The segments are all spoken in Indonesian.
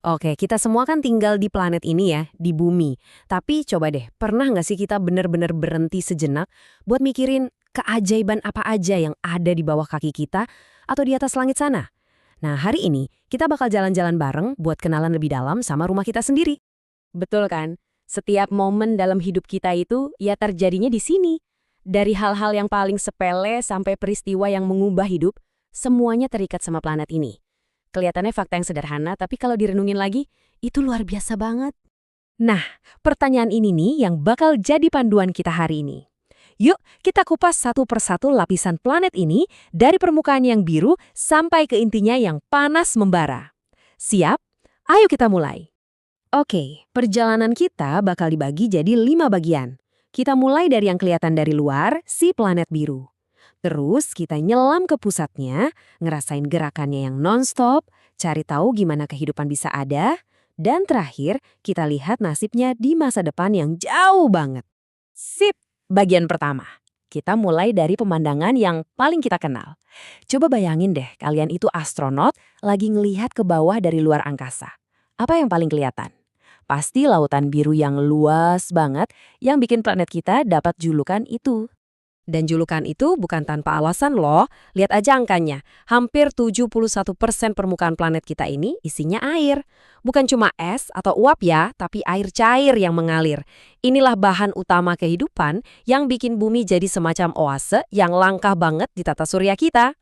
Oke, kita semua kan tinggal di planet ini ya, di bumi. Tapi coba deh, pernah nggak sih kita bener-bener berhenti sejenak buat mikirin keajaiban apa aja yang ada di bawah kaki kita atau di atas langit sana? Nah, hari ini kita bakal jalan-jalan bareng buat kenalan lebih dalam sama rumah kita sendiri. Betul kan? Setiap momen dalam hidup kita itu ya terjadinya di sini. Dari hal-hal yang paling sepele sampai peristiwa yang mengubah hidup, semuanya terikat sama planet ini. Kelihatannya fakta yang sederhana, tapi kalau direnungin lagi, itu luar biasa banget. Nah, pertanyaan ini nih yang bakal jadi panduan kita hari ini. Yuk, kita kupas satu persatu lapisan planet ini dari permukaan yang biru sampai ke intinya yang panas membara. Siap? Ayo kita mulai. Oke, perjalanan kita bakal dibagi jadi 5 bagian. Kita mulai dari yang kelihatan dari luar, si planet biru. Terus kita nyelam ke pusatnya, ngerasain gerakannya yang non-stop, cari tahu gimana kehidupan bisa ada, dan terakhir kita lihat nasibnya di masa depan yang jauh banget. Sip, bagian pertama. Kita mulai dari pemandangan yang paling kita kenal. Coba bayangin deh, kalian itu astronot lagi ngelihat ke bawah dari luar angkasa. Apa yang paling kelihatan? Pasti lautan biru yang luas banget yang bikin planet kita dapat julukan itu. Dan julukan itu bukan tanpa alasan loh. Lihat aja angkanya. Hampir 71% permukaan planet kita ini isinya air. Bukan cuma es atau uap ya, tapi air cair yang mengalir. Inilah bahan utama kehidupan yang bikin bumi jadi semacam oase yang langka banget di tata surya kita.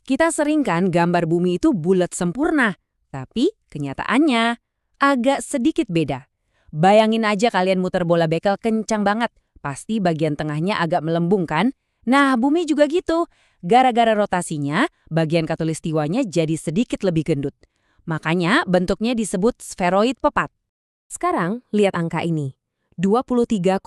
Kita sering kan gambar bumi itu bulat sempurna. Tapi kenyataannya agak sedikit beda. Bayangin aja kalian muter bola bekel kencang banget. Pasti bagian tengahnya agak melembung kan? Nah, bumi juga gitu. Gara-gara rotasinya, bagian khatulistiwanya jadi sedikit lebih gendut. Makanya bentuknya disebut sferoid pepat. Sekarang, lihat angka ini. 23,4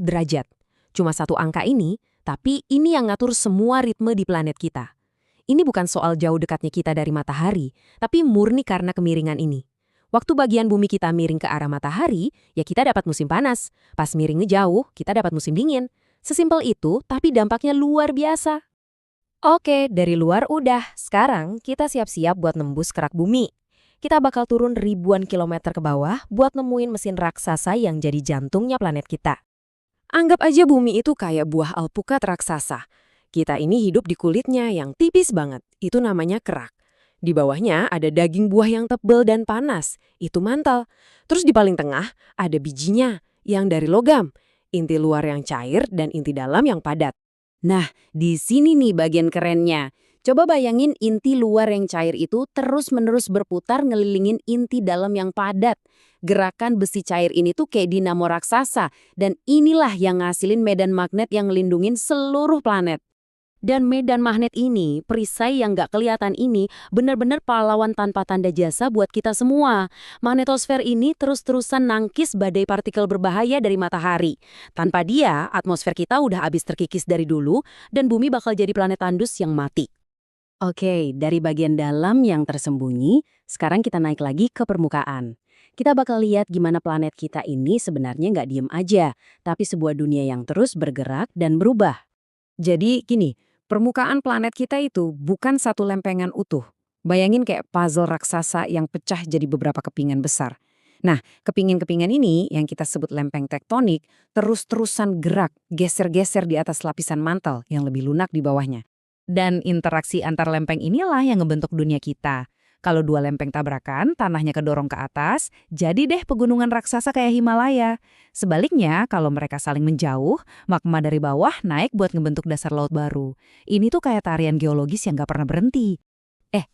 derajat. Cuma satu angka ini, tapi ini yang ngatur semua ritme di planet kita. Ini bukan soal jauh dekatnya kita dari matahari, tapi murni karena kemiringan ini. Waktu bagian bumi kita miring ke arah matahari, ya kita dapat musim panas. Pas miring ngejauh, kita dapat musim dingin. Sesimpel itu, tapi dampaknya luar biasa. Oke, dari luar udah. Sekarang kita siap-siap buat nembus kerak bumi. Kita bakal turun ribuan kilometer ke bawah buat nemuin mesin raksasa yang jadi jantungnya planet kita. Anggap aja bumi itu kayak buah alpukat raksasa. Kita ini hidup di kulitnya yang tipis banget. Itu namanya kerak. Di bawahnya ada daging buah yang tebal dan panas, itu mantel. Terus di paling tengah ada bijinya, yang dari logam. Inti luar yang cair dan inti dalam yang padat. Nah, di sini nih bagian kerennya. Coba bayangin inti luar yang cair itu terus-menerus berputar ngelilingin inti dalam yang padat. Gerakan besi cair ini tuh kayak dinamo raksasa, dan inilah yang ngasilin medan magnet yang ngelindungin seluruh planet. Dan medan magnet ini, perisai yang nggak kelihatan ini, benar-benar pahlawan tanpa tanda jasa buat kita semua. Magnetosfer ini terus-terusan nangkis badai partikel berbahaya dari matahari. Tanpa dia, atmosfer kita udah habis terkikis dari dulu, dan bumi bakal jadi planet tandus yang mati. Oke, dari bagian dalam yang tersembunyi, sekarang kita naik lagi ke permukaan. Kita bakal lihat gimana planet kita ini sebenarnya nggak diem aja, tapi sebuah dunia yang terus bergerak dan berubah. Jadi gini, permukaan planet kita itu bukan satu lempengan utuh. Bayangin kayak puzzle raksasa yang pecah jadi beberapa kepingan besar. Nah, kepingan-kepingan ini yang kita sebut lempeng tektonik terus-terusan gerak, geser-geser di atas lapisan mantel yang lebih lunak di bawahnya. Dan interaksi antar lempeng inilah yang ngebentuk dunia kita. Kalau dua lempeng tabrakan, tanahnya kedorong ke atas, jadi deh pegunungan raksasa kayak Himalaya. Sebaliknya, kalau mereka saling menjauh, magma dari bawah naik buat ngebentuk dasar laut baru. Ini tuh kayak tarian geologis yang gak pernah berhenti.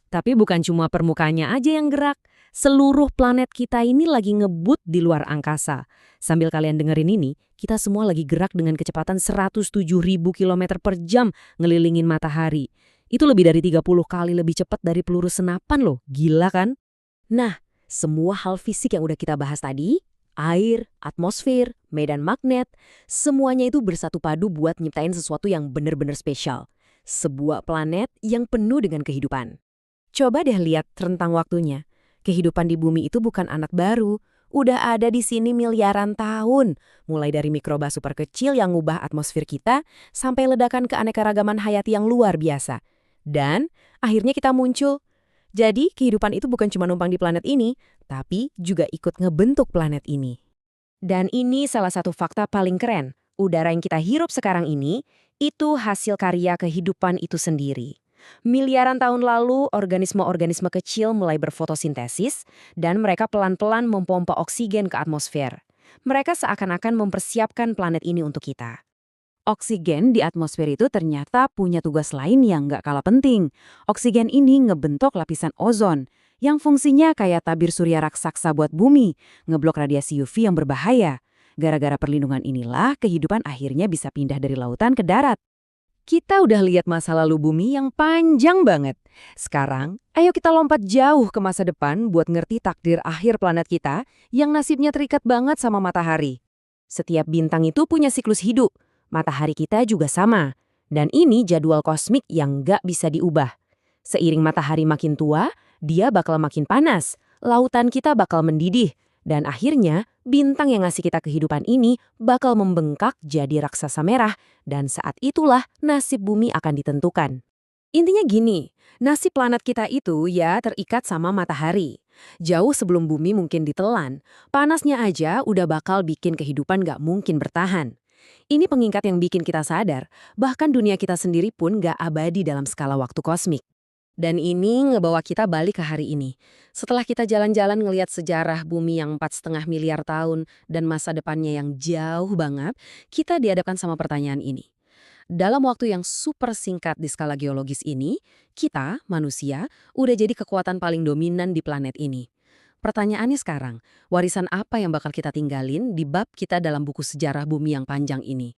Tapi bukan cuma permukaannya aja yang gerak. Seluruh planet kita ini lagi ngebut di luar angkasa. Sambil kalian dengerin ini, kita semua lagi gerak dengan kecepatan 107.000 km per jam ngelilingin matahari. Itu lebih dari 30 kali lebih cepat dari peluru senapan loh, gila kan? Nah, semua hal fisik yang udah kita bahas tadi, air, atmosfer, medan magnet, semuanya itu bersatu padu buat nyiptain sesuatu yang bener-bener spesial. Sebuah planet yang penuh dengan kehidupan. Coba deh lihat rentang waktunya. Kehidupan di bumi itu bukan anak baru, udah ada di sini miliaran tahun. Mulai dari mikroba super kecil yang ngubah atmosfer kita, sampai ledakan keanekaragaman hayati yang luar biasa. Dan akhirnya kita muncul. Jadi, kehidupan itu bukan cuma numpang di planet ini, tapi juga ikut ngebentuk planet ini. Dan ini salah satu fakta paling keren. Udara yang kita hirup sekarang ini, itu hasil karya kehidupan itu sendiri. Miliaran tahun lalu, organisme-organisme kecil mulai berfotosintesis, dan mereka pelan-pelan mempompa oksigen ke atmosfer. Mereka seakan-akan mempersiapkan planet ini untuk kita. Oksigen di atmosfer itu ternyata punya tugas lain yang nggak kalah penting. Oksigen ini ngebentuk lapisan ozon, yang fungsinya kayak tabir surya raksasa buat bumi, ngeblok radiasi UV yang berbahaya. Gara-gara perlindungan inilah, kehidupan akhirnya bisa pindah dari lautan ke darat. Kita udah lihat masa lalu bumi yang panjang banget. Sekarang, ayo kita lompat jauh ke masa depan buat ngerti takdir akhir planet kita yang nasibnya terikat banget sama matahari. Setiap bintang itu punya siklus hidup. Matahari kita juga sama. Dan ini jadwal kosmik yang nggak bisa diubah. Seiring matahari makin tua, dia bakal makin panas. Lautan kita bakal mendidih. Dan akhirnya, bintang yang ngasih kita kehidupan ini bakal membengkak jadi raksasa merah. Dan saat itulah nasib bumi akan ditentukan. Intinya gini, nasib planet kita itu ya terikat sama matahari. Jauh sebelum bumi mungkin ditelan, panasnya aja udah bakal bikin kehidupan nggak mungkin bertahan. Ini pengingat yang bikin kita sadar, bahkan dunia kita sendiri pun nggak abadi dalam skala waktu kosmik. Dan ini ngebawa kita balik ke hari ini. Setelah kita jalan-jalan ngelihat sejarah bumi yang 4,5 miliar tahun dan masa depannya yang jauh banget, kita dihadapkan sama pertanyaan ini. Dalam waktu yang super singkat di skala geologis ini, kita, manusia, udah jadi kekuatan paling dominan di planet ini. Pertanyaannya sekarang, warisan apa yang bakal kita tinggalin di bab kita dalam buku sejarah bumi yang panjang ini?